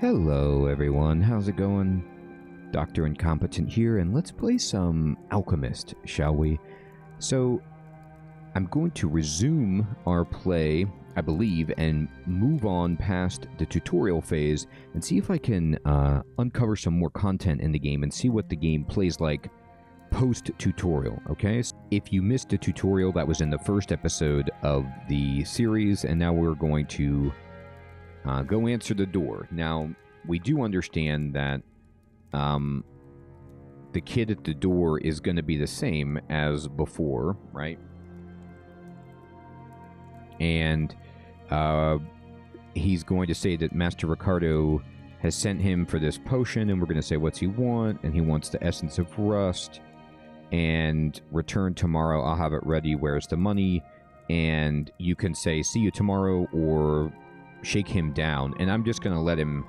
Hello everyone, how's it going? Dr. Incompetent here, and let's play some Alchemist, shall we? So, I'm going to resume our play, I believe, and move on past the tutorial phase and see if I can uncover some more content in the game and see what the game plays like post-tutorial, okay? So if you missed the tutorial, that was in the first episode of the series, and now we're going to go answer the door. Now, we do understand that the kid at the door is going to be the same as before, right? And he's going to say that Master Ricardo has sent him for this potion, and we're going to say, what's he want? And he wants the Essence of Rust, and return tomorrow, I'll have it ready, where's the money? And you can say, see you tomorrow, or shake him down, and I'm just going to let him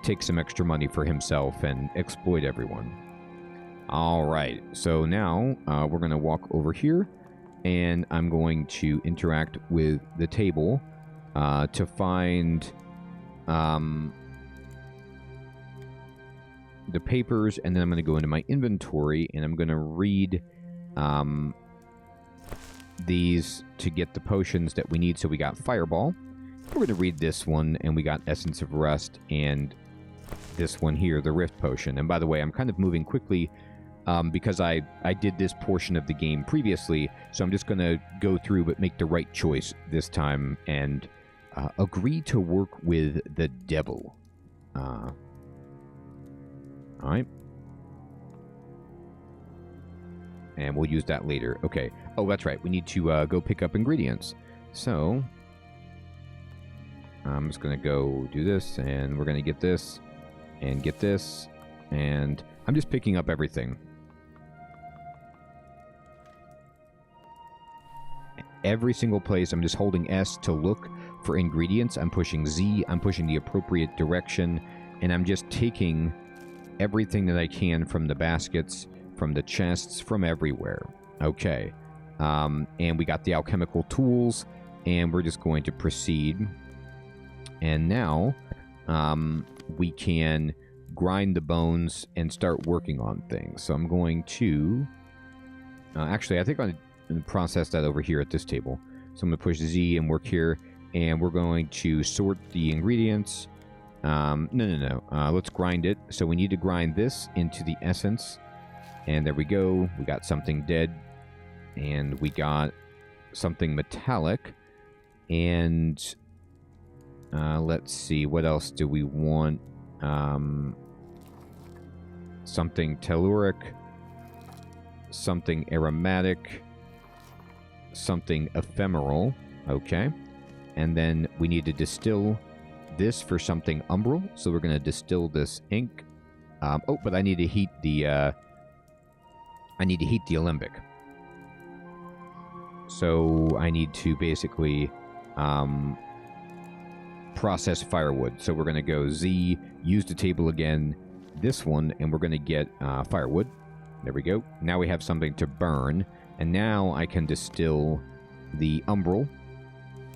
take some extra money for himself and exploit everyone. Alright, so now we're going to walk over here, and I'm going to interact with the table to find the papers, and then I'm going to go into my inventory, and I'm going to read these to get the potions that we need. So we got Fireball. We're going to read this one, and we got Essence of Rust, and this one here, the Rift Potion. And by the way, I'm kind of moving quickly because I did this portion of the game previously, so I'm just going to go through but make the right choice this time and agree to work with the devil. Alright. And we'll use that later. Okay. Oh, that's right. We need to go pick up ingredients. So I'm just going to go do this, and we're going to get this, and get this, and I'm just picking up everything. Every single place, I'm just holding S to look for ingredients. I'm pushing Z, I'm pushing the appropriate direction, and I'm just taking everything that I can from the baskets, from the chests, from everywhere. Okay. And we got the alchemical tools, and we're just going to proceed. And now, we can grind the bones and start working on things. So I'm going to... actually, I think I'm going to process that over here at this table. So I'm going to push Z and work here, and we're going to sort the ingredients. No. Let's grind it. So we need to grind this into the essence. And there we go. We got something dead. And we got something metallic. And... let's see, what else do we want? Something telluric, something aromatic, something ephemeral, okay. And then we need to distill this for something umbral, so we're going to distill this ink. Oh, but I need to heat the, alembic. So I need to basically, process firewood. So we're going to go Z, use the table again, this one, and we're going to get firewood. There we go. Now we have something to burn, and now I can distill the umbral.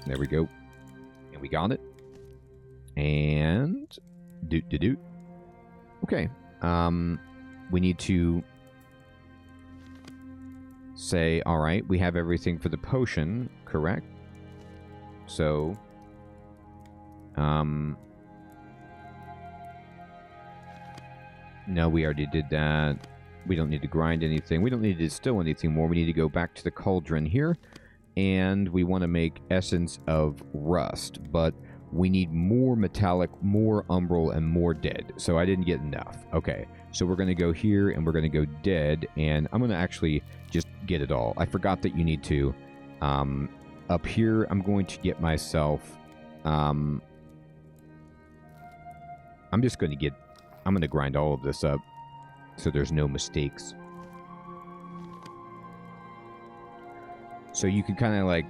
There we go. And we got it. And doot. Okay. We need to say, all right, we have everything for the potion, correct? So no, we already did that. We don't need to grind anything. We don't need to distill anything more. We need to go back to the cauldron here, and we want to make Essence of Rust, but we need more metallic, more umbral, and more dead, so I didn't get enough. Okay, so we're going to go here, and we're going to go dead, and I'm going to actually just get it all. I forgot that you need to, up here, I'm going to get myself, I'm going to grind all of this up so there's no mistakes. So you can kind of like,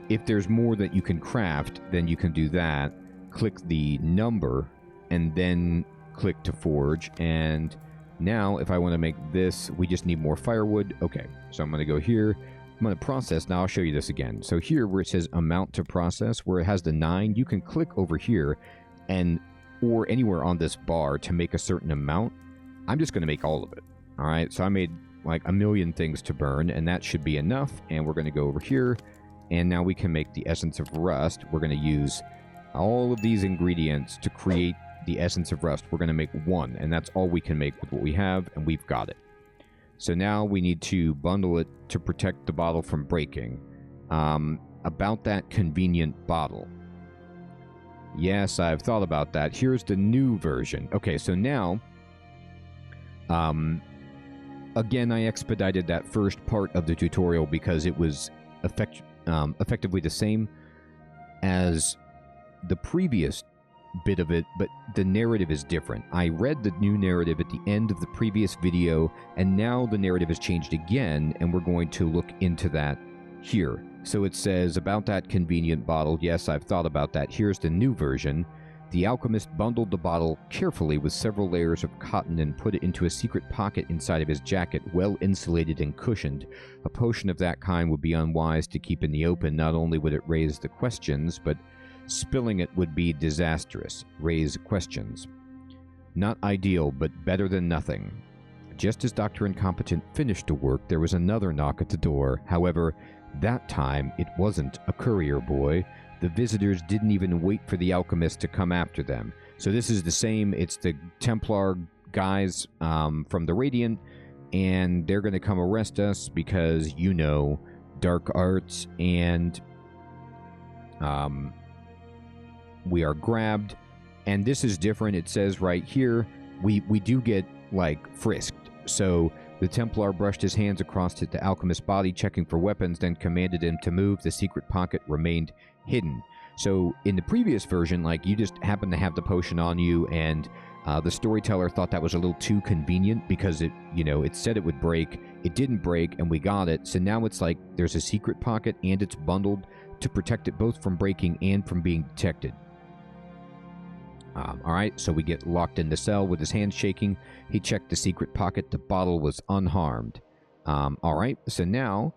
if there's more that you can craft, then you can do that. Click the number and then click to forge. And now if I want to make this, we just need more firewood. Okay, so I'm going to go here. I'm going to process. Now I'll show you this again. So here where it says amount to process, where it has the 9, you can click over here and or anywhere on this bar to make a certain amount, I'm just going to make all of it. All right, so I made like a million things to burn, and that should be enough. And we're going to go over here, and now we can make the Essence of Rust. We're going to use all of these ingredients to create the Essence of Rust. We're going to make one, and that's all we can make with what we have, and we've got it. So now we need to bundle it to protect the bottle from breaking. About that convenient bottle. Yes, I've thought about that. Here's the new version. Okay, so now, again, I expedited that first part of the tutorial because it was effectively the same as the previous bit of it, but the narrative is different. I read the new narrative at the end of the previous video, and now the narrative has changed again, and we're going to look into that here. So it says, about that convenient bottle. Yes, I've thought about that. Here's the new version. The alchemist bundled the bottle carefully with several layers of cotton and put it into a secret pocket inside of his jacket, well insulated and cushioned. A potion of that kind would be unwise to keep in the open. Not only would it raise the questions, but spilling it would be disastrous. Raise questions. Not ideal, but better than nothing. Just as Dr. Incompetent finished the work, there was another knock at the door. However, that time, it wasn't a courier boy. The visitors didn't even wait for the alchemist to come after them. So this is the same. It's the Templar guys from the Radiant, and they're going to come arrest us because, you know, dark arts, and we are grabbed. And this is different. It says right here, we do get, like, frisked. So the Templar brushed his hands across the alchemist's body, checking for weapons, then commanded him to move. The secret pocket remained hidden. So in the previous version, like, you just happened to have the potion on you, and the storyteller thought that was a little too convenient because it, you know, it said it would break. It didn't break, and we got it. So now it's like there's a secret pocket, and it's bundled to protect it both from breaking and from being detected. All right, so we get locked in the cell with his hands shaking. He checked the secret pocket. The bottle was unharmed. All right, so now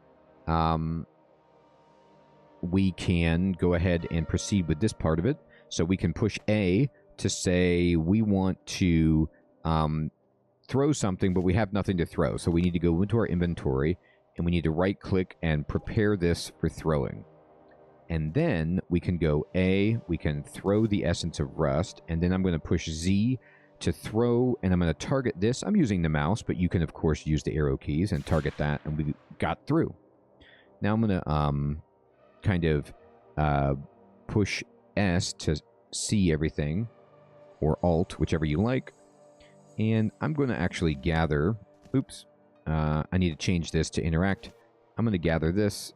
we can go ahead and proceed with this part of it. So we can push A to say we want to throw something, but we have nothing to throw. So we need to go into our inventory, and we need to right-click and prepare this for throwing. And then we can go A, we can throw the Essence of Rust, and then I'm going to push Z to throw, and I'm going to target this. I'm using the mouse, but you can, of course, use the arrow keys and target that, and we got through. Now I'm going to kind of push S to see everything, or Alt, whichever you like, and I'm going to actually gather. Oops, I need to change this to interact. I'm going to gather this,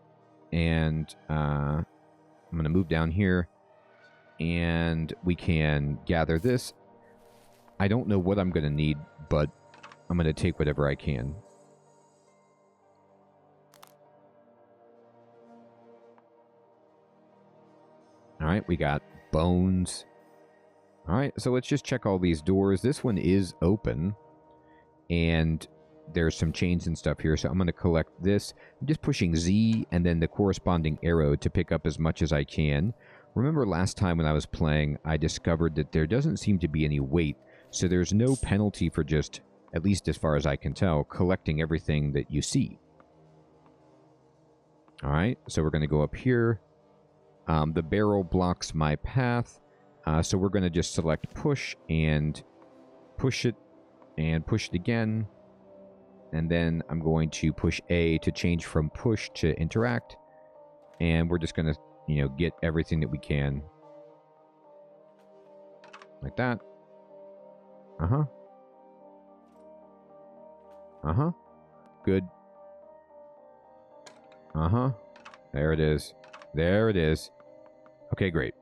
and I'm going to move down here, and we can gather this. I don't know what I'm going to need, but I'm going to take whatever I can. All right, we got bones. All right, so let's just check all these doors. This one is open, and there's some chains and stuff here, so I'm going to collect this. I'm just pushing Z and then the corresponding arrow to pick up as much as I can. Remember last time when I was playing, I discovered that there doesn't seem to be any weight, so there's no penalty for just, at least as far as I can tell, collecting everything that you see. All right, so we're going to go up here. The barrel blocks my path, so we're going to just select push and push it again. And then I'm going to push A to change from push to interact. And we're just going to, you know, get everything that we can. Like that. Uh-huh. Uh-huh. Good. Uh-huh. There it is. There it is. Okay, great.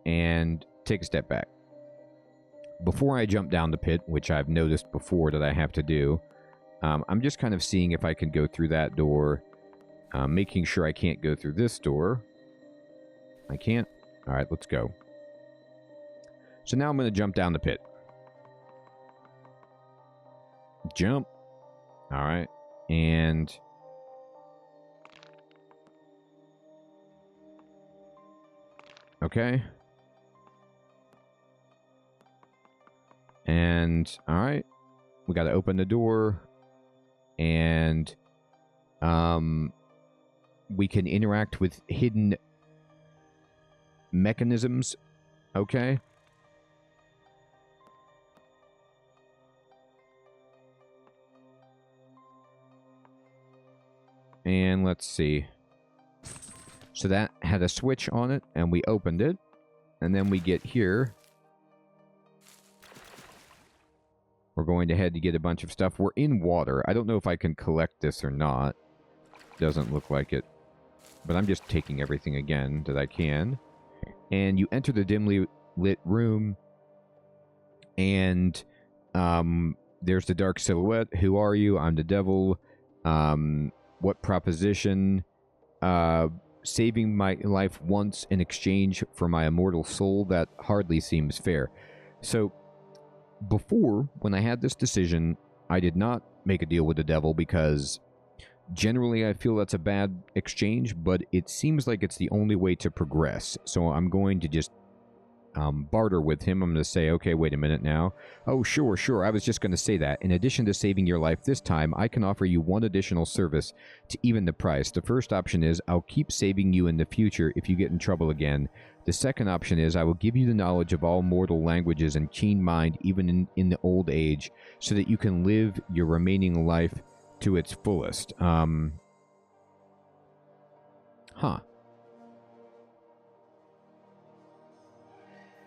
And take a step back. Before I jump down the pit, which I've noticed before that I have to do, I'm just kind of seeing if I can go through that door, making sure I can't go through this door. I can't. All right, let's go. So now I'm going to jump down the pit. Jump. All right. And okay. And, alright. We gotta open the door. And, we can interact with hidden mechanisms. Okay. And let's see. So that had a switch on it, and we opened it. And then we get here. We're going ahead to get a bunch of stuff. We're in water. I don't know if I can collect this or not. Doesn't look like it. But I'm just taking everything again that I can. And you enter the dimly lit room. And there's the dark silhouette. Who are you? I'm the devil. What proposition? Saving my life once in exchange for my immortal soul? That hardly seems fair. So, before, when I had this decision, I did not make a deal with the devil because generally I feel that's a bad exchange, but it seems like it's the only way to progress. So I'm going to just barter with him. I'm going to say, okay, wait a minute now. Oh, sure. I was just going to say that. In addition to saving your life this time, I can offer you one additional service to even the price. The first option is I'll keep saving you in the future if you get in trouble again. The second option is I will give you the knowledge of all mortal languages and keen mind even in the old age so that you can live your remaining life to its fullest.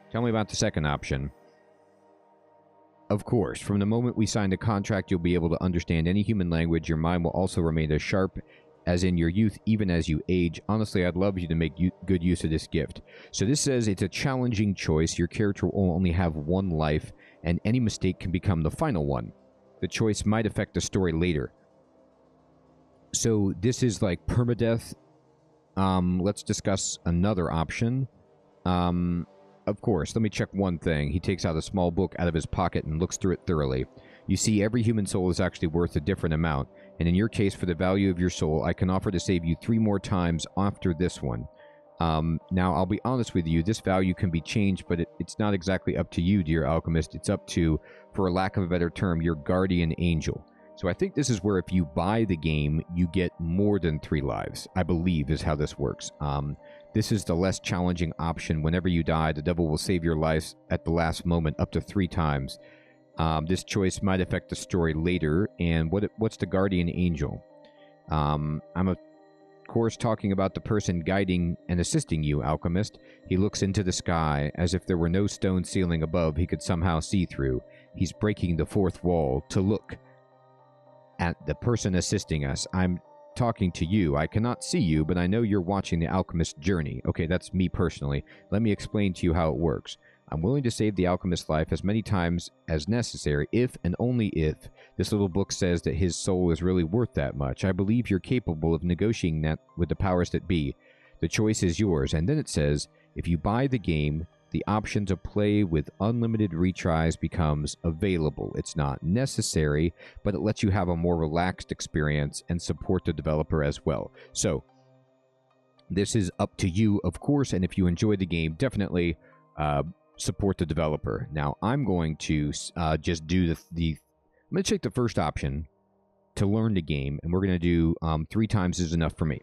Tell me about the second option. Of course, from the moment we signed the contract, you'll be able to understand any human language. Your mind will also remain as sharp as in your youth, even as you age. Honestly, I'd love you to make good use of this gift. So this says it's a challenging choice. Your character will only have one life, and any mistake can become the final one. The choice might affect the story later. So this is like permadeath. Let's discuss another option. Of course, let me check one thing. He takes out a small book out of his pocket and looks through it thoroughly. You see, every human soul is actually worth a different amount, and in your case, for the value of your soul, I can offer to save you 3 more times after this one. Now, I'll be honest with you, this value can be changed, but it's not exactly up to you, dear Alchemist. It's up to, for a lack of a better term, your guardian angel. So I think this is where if you buy the game, you get more than 3 lives, I believe is how this works. This is the less challenging option. Whenever you die, the devil will save your life at the last moment up to 3 times. This choice might affect the story later. And what's the guardian angel? I'm of course talking about the person guiding and assisting you, Alchemist. He looks into the sky as if there were no stone ceiling above he could somehow see through. He's breaking the 4th wall to look at the person assisting us. I'm talking to you. I cannot see you, but I know you're watching the Alchemist's journey. Okay, that's me personally. Let me explain to you how it works. I'm willing to save the Alchemist's life as many times as necessary, if and only if this little book says that his soul is really worth that much. I believe you're capable of negotiating that with the powers that be. The choice is yours. And then it says, if you buy the game, the option to play with unlimited retries becomes available. It's not necessary, but it lets you have a more relaxed experience and support the developer as well. So, this is up to you, of course, and if you enjoy the game, definitely support the developer. Now, I'm going to just do I'm going to take the first option to learn the game, and we're going to do 3 times is enough for me.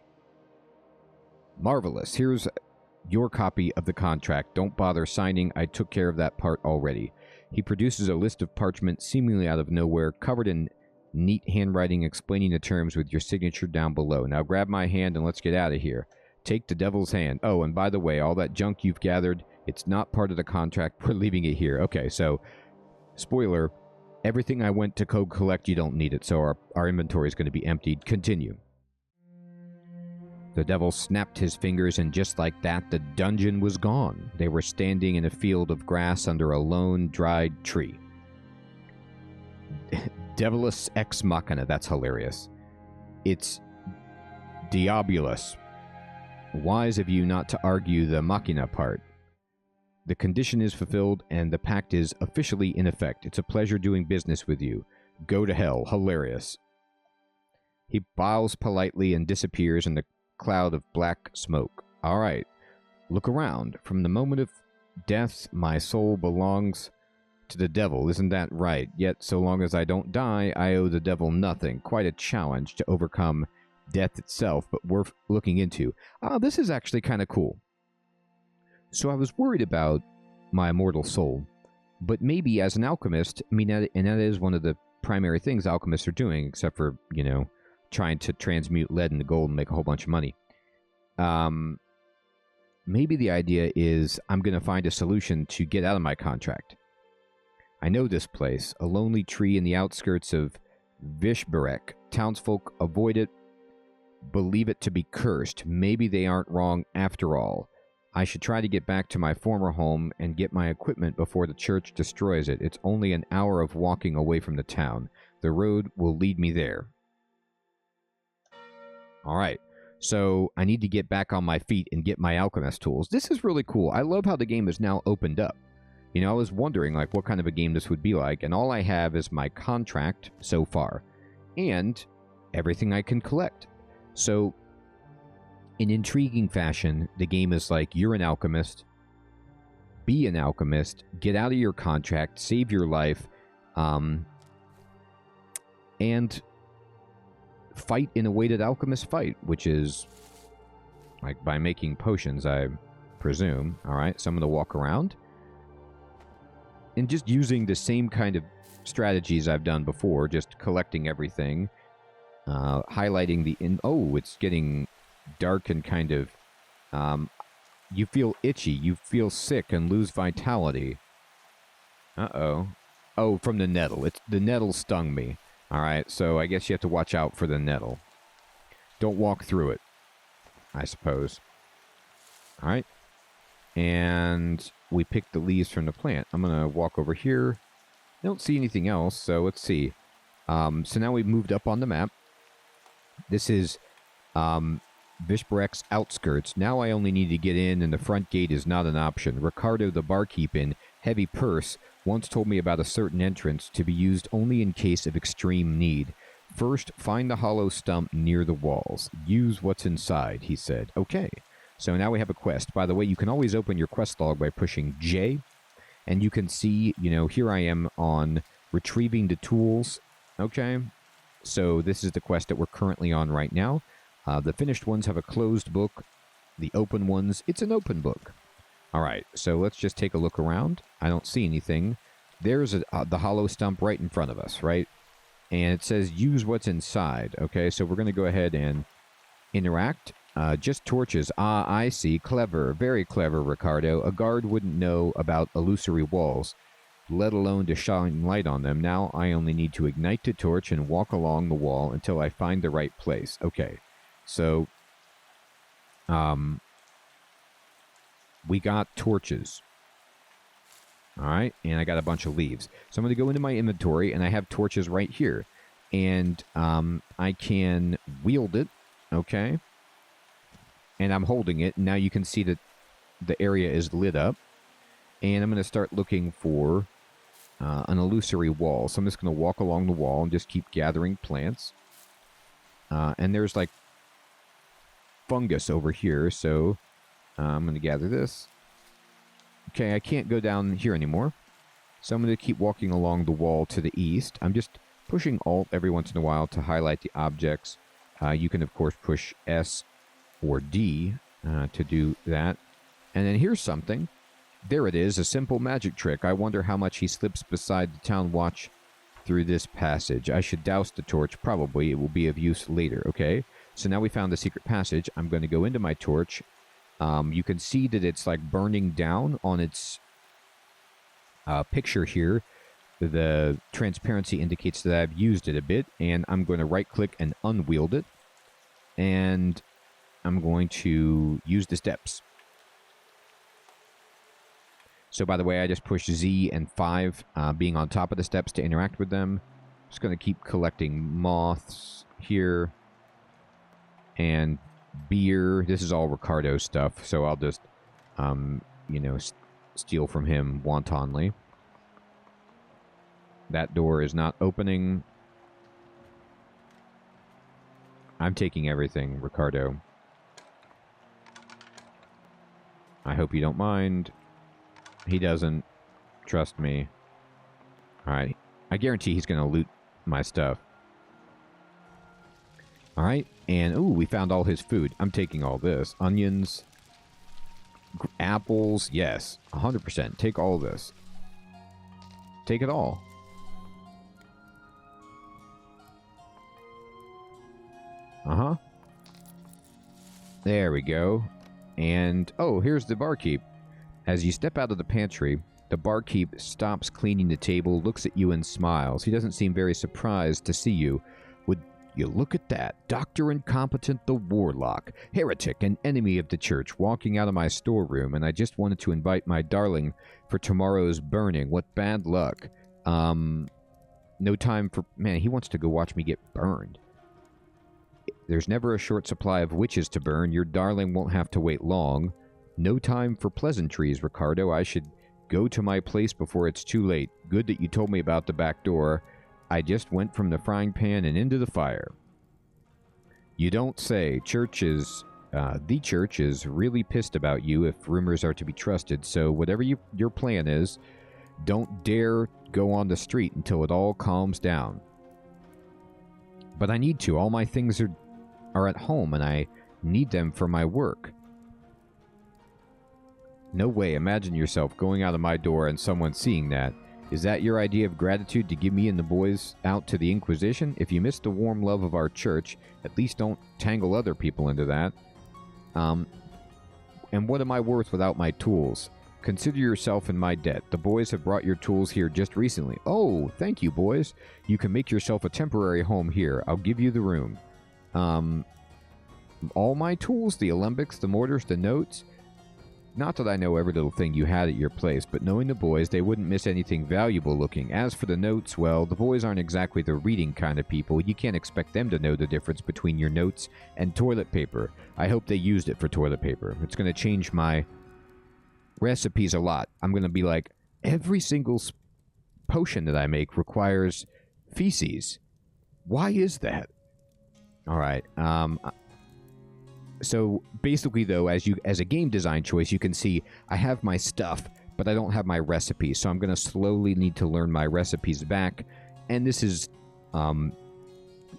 Marvelous. Here's your copy of the contract. Don't bother signing. I took care of that part already. He produces a list of parchment seemingly out of nowhere, covered in neat handwriting explaining the terms with your signature down below. Now grab my hand and let's get out of here. Take the devil's hand. Oh, and by the way, all that junk you've gathered, it's not part of the contract. We're leaving it here. Okay, so, spoiler, everything I went to go collect, you don't need it, so our inventory is going to be emptied. Continue. The devil snapped his fingers, and just like that, the dungeon was gone. They were standing in a field of grass under a lone, dried tree. Devilus ex machina, that's hilarious. It's diabolus. Wise of you not to argue the machina part. The condition is fulfilled, and the pact is officially in effect. It's a pleasure doing business with you. Go to hell. Hilarious. He bows politely and disappears in the cloud of black smoke. All right. Look around. From the moment of death, my soul belongs to the devil. Isn't that right? Yet, so long as I don't die, I owe the devil nothing. Quite a challenge to overcome death itself, but worth looking into. This is actually kind of cool. So I was worried about my immortal soul, but maybe as an alchemist, I mean, and that is one of the primary things alchemists are doing, except for, you know, trying to transmute lead into gold and make a whole bunch of money. Maybe the idea is I'm going to find a solution to get out of my contract. I know this place, a lonely tree in the outskirts of Vishbarek. Townsfolk avoid it, believe it to be cursed. Maybe they aren't wrong after all. I should try to get back to my former home and get my equipment before the church destroys it. It's only an hour of walking away from the town. The road will lead me there. All right. So I need to get back on my feet and get my alchemist tools. This is really cool. I love how the game is now opened up. You know, I was wondering like what kind of a game this would be like, and all I have is my contract so far and everything I can collect. So in intriguing fashion, the game is like, you're an alchemist, be an alchemist, get out of your contract, save your life, and fight in a way that alchemists fight, which is like by making potions, I presume. All right, so I'm going to walk around and just using the same kind of strategies I've done before, just collecting everything, highlighting the... Oh, it's getting dark and kind of... you feel itchy, you feel sick and lose vitality. Uh-oh. Oh, from the nettle. The nettle stung me. Alright, so I guess you have to watch out for the nettle. Don't walk through it, I suppose. Alright. And we picked the leaves from the plant. I'm going to walk over here. I don't see anything else, so let's see. So now we've moved up on the map. This is Vishbarek's outskirts. Now I only need to get in, and the front gate is not an option. Ricardo, the barkeep in Heavy Purse, once told me about a certain entrance to be used only in case of extreme need. First, find the hollow stump near the walls. Use what's inside, he said. Okay, so now we have a quest. By the way, you can always open your quest log by pushing J, and you can see, you know, here I am on retrieving the tools. Okay, so this is the quest that we're currently on right now. The finished ones have a closed book. The open ones, it's an open book. All right, so let's just take a look around. I don't see anything. There's the hollow stump right in front of us, right? And it says use what's inside. Okay, so we're going to go ahead and interact. Just torches. Ah, I see. Clever. Very clever, Ricardo. A guard wouldn't know about illusory walls, let alone to shine light on them. Now I only need to ignite the torch and walk along the wall until I find the right place. Okay, so... we got torches. All right, and I got a bunch of leaves. So I'm going to go into my inventory, and I have torches right here. And I can wield it, okay? And I'm holding it. Now you can see that the area is lit up. And I'm going to start looking for an illusory wall. So I'm just going to walk along the wall and just keep gathering plants. And there's like fungus over here, so... I'm going to gather this. Okay, I can't go down here anymore. So I'm going to keep walking along the wall to the east. I'm just pushing Alt every once in a while to highlight the objects. You can, of course, push S or D to do that. And then here's something. There it is, a simple magic trick. I wonder how much he slips beside the town watch through this passage. I should douse the torch. Probably it will be of use later. Okay, so now we found the secret passage. I'm going to go into my torch. You can see that it's like burning down on its picture here. The transparency indicates that I've used it a bit, and I'm going to right-click and unwield it, and I'm going to use the steps. So, by the way, I just pushed Z and 5, being on top of the steps to interact with them. Just going to keep collecting moths here, and beer. This is all Ricardo stuff, so I'll just, you know, steal from him wantonly. That door is not opening. I'm taking everything, Ricardo. I hope you don't mind. He doesn't. Trust me. Alright. I guarantee he's going to loot my stuff. Alright. And, ooh, we found all his food. I'm taking all this. Onions. Apples. Yes. 100%. Take all this. Take it all. Uh-huh. There we go. And, oh, here's the barkeep. As you step out of the pantry, the barkeep stops cleaning the table, looks at you, and smiles. He doesn't seem very surprised to see you. Would you look at that? Dr. Incompetent the Warlock, heretic and enemy of the church, walking out of my storeroom, and I just wanted to invite my darling for tomorrow's burning. What bad luck. No time for... Man, he wants to go watch me get burned. There's never a short supply of witches to burn. Your darling won't have to wait long. No time for pleasantries, Ricardo. I should go to my place before it's too late. Good that you told me about the back door. I just went from the frying pan and into the fire. You don't say. The church is really pissed about you if rumors are to be trusted, so whatever your plan is, don't dare go on the street until it all calms down. But I need to. All my things are at home, and I need them for my work. No way. Imagine yourself going out of my door and someone seeing that. Is that your idea of gratitude, to give me and the boys out to the Inquisition? If you miss the warm love of our church, at least don't tangle other people into that. And what am I worth without my tools? Consider yourself in my debt. The boys have brought your tools here just recently. Oh, thank you, boys. You can make yourself a temporary home here. I'll give you the room. All my tools, the alembics, the mortars, the notes. Not that I know every little thing you had at your place, but knowing the boys, they wouldn't miss anything valuable looking. As for the notes, well, the boys aren't exactly the reading kind of people. You can't expect them to know the difference between your notes and toilet paper. I hope they used it for toilet paper. It's going to change my recipes a lot. I'm going to be like, every single potion that I make requires feces. Why is that? All right. So basically, though, as a game design choice, you can see I have my stuff, but I don't have my recipes. So I'm going to slowly need to learn my recipes back. And this is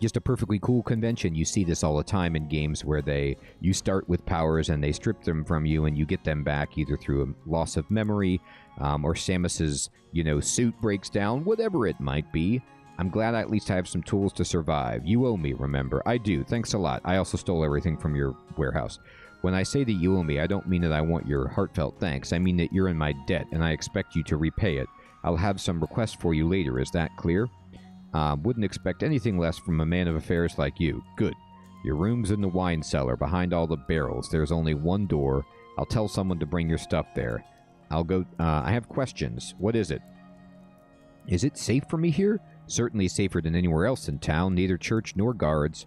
just a perfectly cool convention. You see this all the time in games where you start with powers and they strip them from you and you get them back either through a loss of memory or Samus's, suit breaks down, whatever it might be. I'm glad I at least have some tools to survive. You owe me, remember. I do. Thanks a lot. I also stole everything from your warehouse. When I say that you owe me, I don't mean that I want your heartfelt thanks. I mean that you're in my debt, and I expect you to repay it. I'll have some requests for you later. Is that clear? Wouldn't expect anything less from a man of affairs like you. Good. Your room's in the wine cellar, behind all the barrels. There's only one door. I'll tell someone to bring your stuff there. I'll go... I have questions. What is it? Is it safe for me here? Certainly safer than anywhere else in town. Neither church nor guards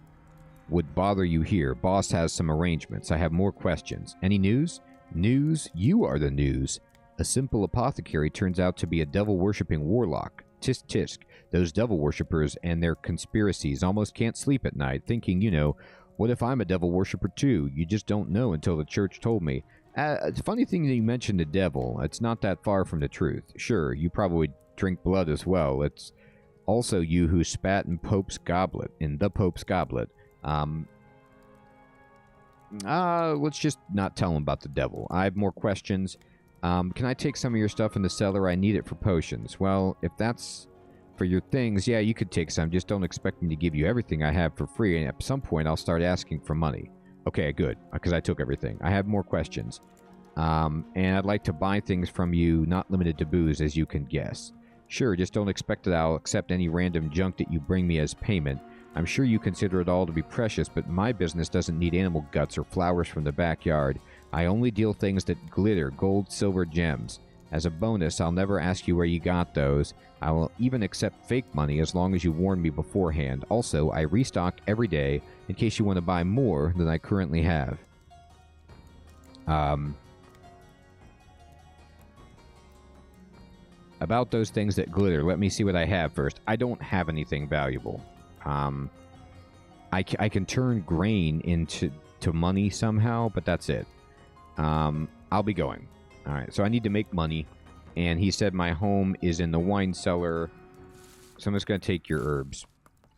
would bother you here. Boss has some arrangements. I have more questions. Any news? News? You are the news. A simple apothecary turns out to be a devil-worshipping warlock. Tisk tisk. Those devil worshippers and their conspiracies almost can't sleep at night, thinking, what if I'm a devil worshipper too? You just don't know until the church told me. It's a funny thing that you mentioned the devil. It's not that far from the truth. Sure, you probably drink blood as well. It's also you who spat in the Pope's goblet. Let's just not tell him about the devil. I have more questions. Can I take some of your stuff in the cellar? I need it for potions. Well, if that's for your things, yeah, you could take some. Just don't expect me to give you everything I have for free, and at some point I'll start asking for money. Okay, good, because I took everything. I have more questions. And I'd like to buy things from you, not limited to booze, as you can guess. Sure, just don't expect that I'll accept any random junk that you bring me as payment. I'm sure you consider it all to be precious, but my business doesn't need animal guts or flowers from the backyard. I only deal things that glitter, gold, silver, gems. As a bonus, I'll never ask you where you got those. I will even accept fake money as long as you warn me beforehand. Also, I restock every day in case you want to buy more than I currently have. About those things that glitter, let me see what I have first. I don't have anything valuable. I can turn grain into money somehow, but that's it. I'll be going. All right, so I need to make money, and he said my home is in the wine cellar. So I'm just going to take your herbs.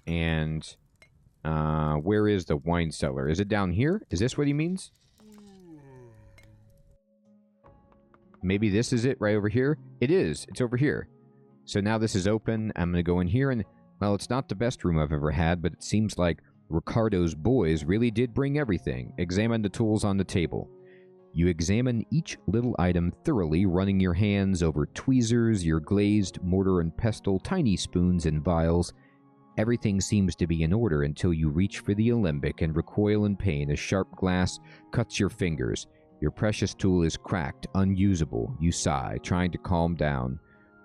And where is the wine cellar? Is it down here? Is this what he means? Maybe this is it right over here? It is. It's over here. So now this is open. I'm going to go in here and, well, it's not the best room I've ever had, but it seems like Ricardo's boys really did bring everything. Examine the tools on the table. You examine each little item thoroughly, running your hands over tweezers, your glazed mortar and pestle, tiny spoons and vials. Everything seems to be in order until you reach for the alembic and recoil in pain as sharp glass cuts your fingers. Your precious tool is cracked, unusable. You sigh, trying to calm down.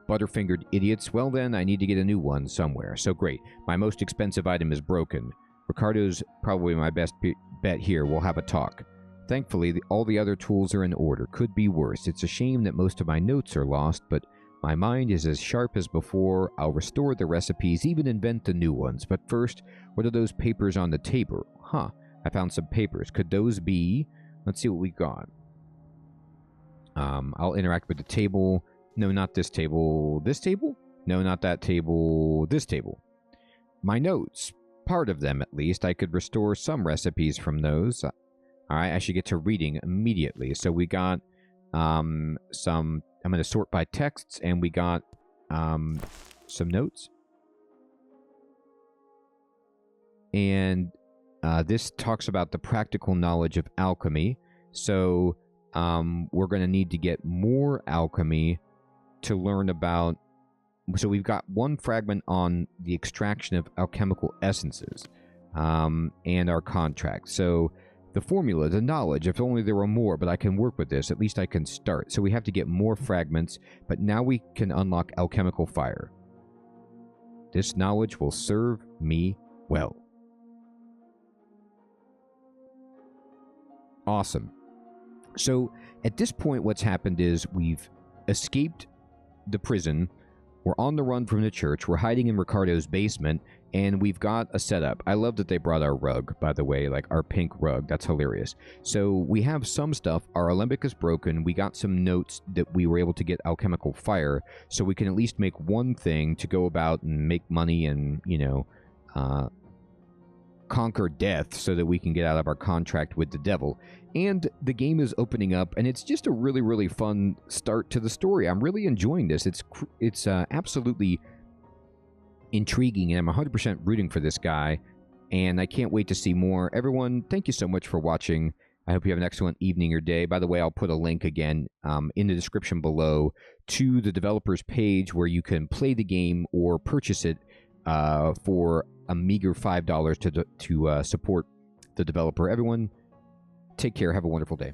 Butterfingered idiots. Well then, I need to get a new one somewhere. So great. My most expensive item is broken. Ricardo's probably my best bet here. We'll have a talk. Thankfully, all the other tools are in order. Could be worse. It's a shame that most of my notes are lost, but my mind is as sharp as before. I'll restore the recipes, even invent the new ones. But first, what are those papers on the table? Huh. I found some papers. Could those be... Let's see what we got. I'll interact with the table. No, not this table. This table? No, not that table. This table. My notes. Part of them, at least. I could restore some recipes from those. All right, I should get to reading immediately. So we got some... I'm going to sort by texts, and we got some notes. And this talks about the practical knowledge of alchemy. So we're going to need to get more alchemy to learn about... So we've got one fragment on the extraction of alchemical essences and our contract. So the formula, the knowledge, if only there were more, but I can work with this. At least I can start. So we have to get more fragments, but now we can unlock alchemical fire. This knowledge will serve me well. Awesome. So at this point, what's happened is we've escaped the prison. We're on the run from the church. We're hiding in Ricardo's basement, and we've got a setup. I love that they brought our rug, by the way, like our pink rug. That's hilarious. So we have some stuff. Our alembic is broken. We got some notes that we were able to get alchemical fire, so we can at least make one thing to go about and make money and, you know, conquer death so that we can get out of our contract with the devil. And the game is opening up, and it's just a really, really fun start to the story. I'm really enjoying this. It's absolutely intriguing, and I'm 100% rooting for this guy, and I can't wait to see more. Everyone, thank you so much for watching. I hope you have an excellent evening or day. By the way, I'll put a link again in the description below to the developer's page where you can play the game or purchase it for a meager $5 to support the developer. Everyone, take care. Have a wonderful day.